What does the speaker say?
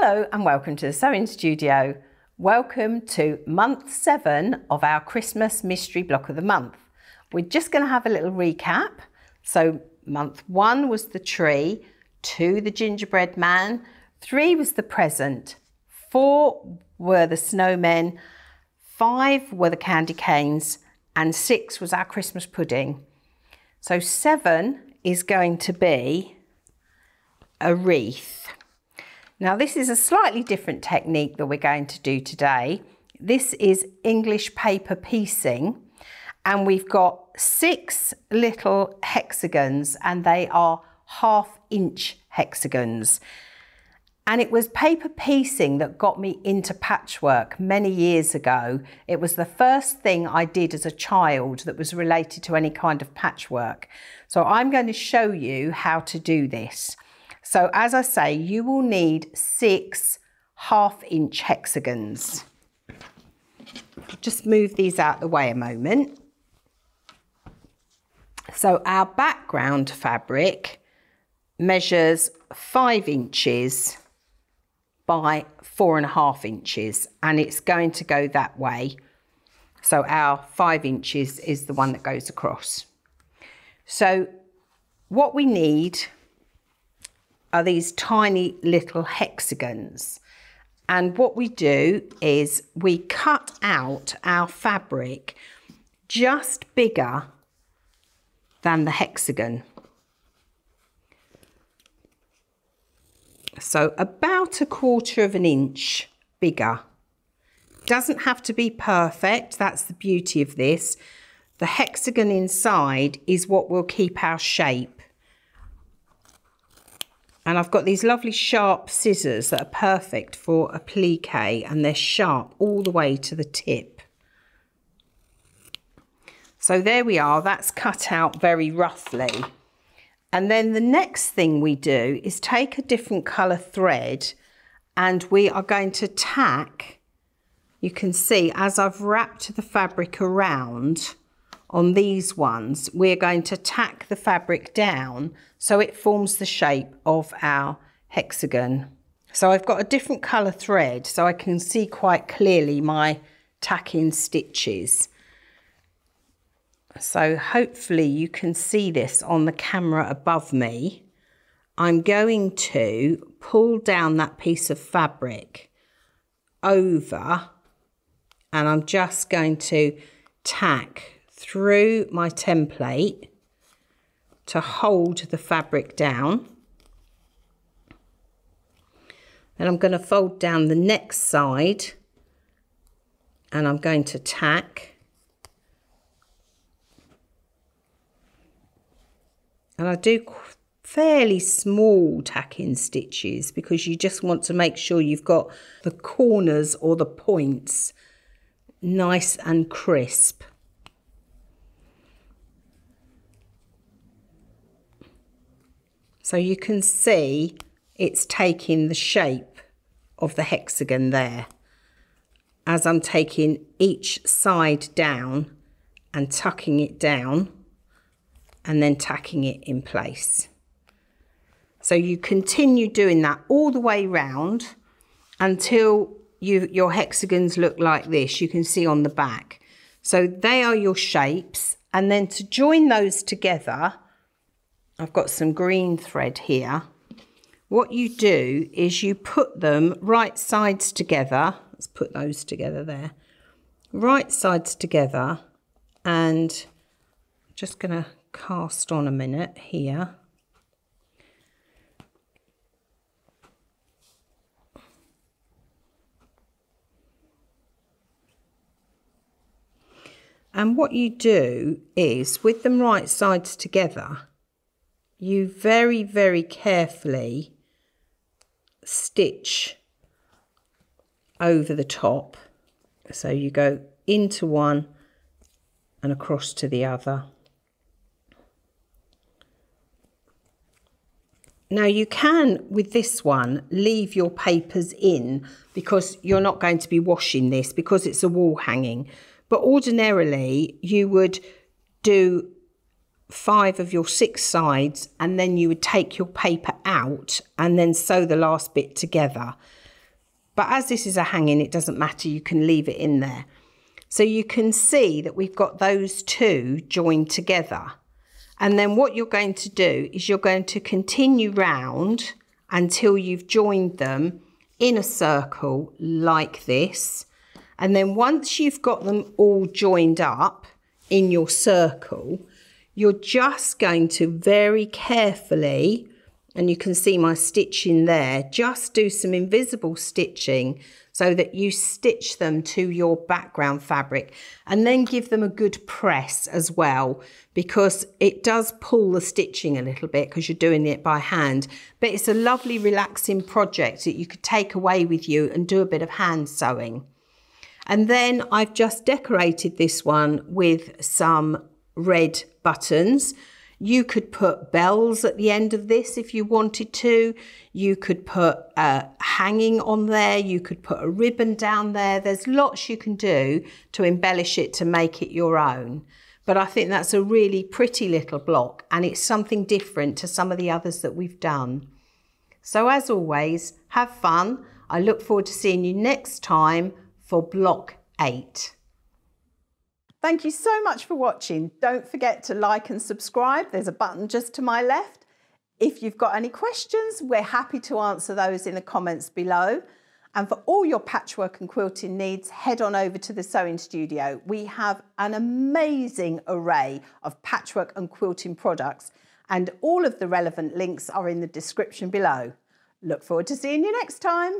Hello and welcome to the Sewing Studio. Welcome to month 7 of our Christmas mystery block of the month. We're just going to have a little recap. So month 1 was the tree, 2 the gingerbread man, 3 was the present, 4 were the snowmen, 5 were the candy canes, and 6 was our Christmas pudding. So 7 is going to be a wreath. Now this is a slightly different technique that we're going to do today. This is English paper piecing, and we've got 6 little hexagons, and they are 1/2 inch hexagons. And it was paper piecing that got me into patchwork many years ago. It was the first thing I did as a child that was related to any kind of patchwork. So I'm going to show you how to do this. So as I say, you will need 6 1/2 inch hexagons. Just move these out the way a moment. So our background fabric measures 5 inches by 4.5 inches, and it's going to go that way. So our 5 inches is the one that goes across. So what we need are these tiny little hexagons, and what we do is we cut out our fabric just bigger than the hexagon, so about 1/4 inch bigger. Doesn't have to be perfect, that's the beauty of this. The hexagon inside is what will keep our shape. And I've got these lovely sharp scissors that are perfect for applique, and they're sharp all the way to the tip. So there we are, that's cut out very roughly. And then the next thing we do is take a different colour thread, and we are going to tack, you can see as I've wrapped the fabric around on these ones, we're going to tack the fabric down so it forms the shape of our hexagon. So I've got a different colour thread so I can see quite clearly my tacking stitches. So hopefully you can see this on the camera above me. I'm going to pull down that piece of fabric over, and I'm just going to tack through my template to hold the fabric down. Then I'm going to fold down the next side, and I'm going to tack. And I do fairly small tacking stitches because you just want to make sure you've got the corners or the points nice and crisp. So you can see it's taking the shape of the hexagon there as I'm taking each side down and tucking it down and then tacking it in place. So you continue doing that all the way round until your hexagons look like this. You can see on the back. So they are your shapes, and then to join those together, I've got some green thread here. What you do is you put them right sides together. Let's put those together there. Right sides together, and I'm just going to cast on a minute here. And what you do is, with them right sides together, you very, very carefully stitch over the top. So you go into one and across to the other. Now you can, with this one, leave your papers in because you're not going to be washing this because it's a wall hanging. But ordinarily you would do 5 of your 6 sides, and then you would take your paper out and then sew the last bit together. but as this is a hanging, it doesn't matter, you can leave it in there. So you can see that we've got those two joined together. And then what you're going to do is you're going to continue round until you've joined them in a circle like this. And then once you've got them all joined up in your circle, you're just going to very carefully, and you can see my stitching there, just do some invisible stitching so that you stitch them to your background fabric, and then give them a good press as well, because it does pull the stitching a little bit because you're doing it by hand. But it's a lovely relaxing project that you could take away with you and do a bit of hand sewing. And then I've just decorated this one with some red buttons. You could put bells at the end of this if you wanted to. You could put hanging on there. You could put a ribbon down there. There's lots you can do to embellish it to make it your own. But I think that's a really pretty little block, and it's something different to some of the others that we've done. So as always, have fun. I look forward to seeing you next time for block 8. Thank you so much for watching. Don't forget to like and subscribe. There's a button just to my left. If you've got any questions, we're happy to answer those in the comments below. And for all your patchwork and quilting needs, head on over to the Sewing Studio. We have an amazing array of patchwork and quilting products, and all of the relevant links are in the description below. Look forward to seeing you next time.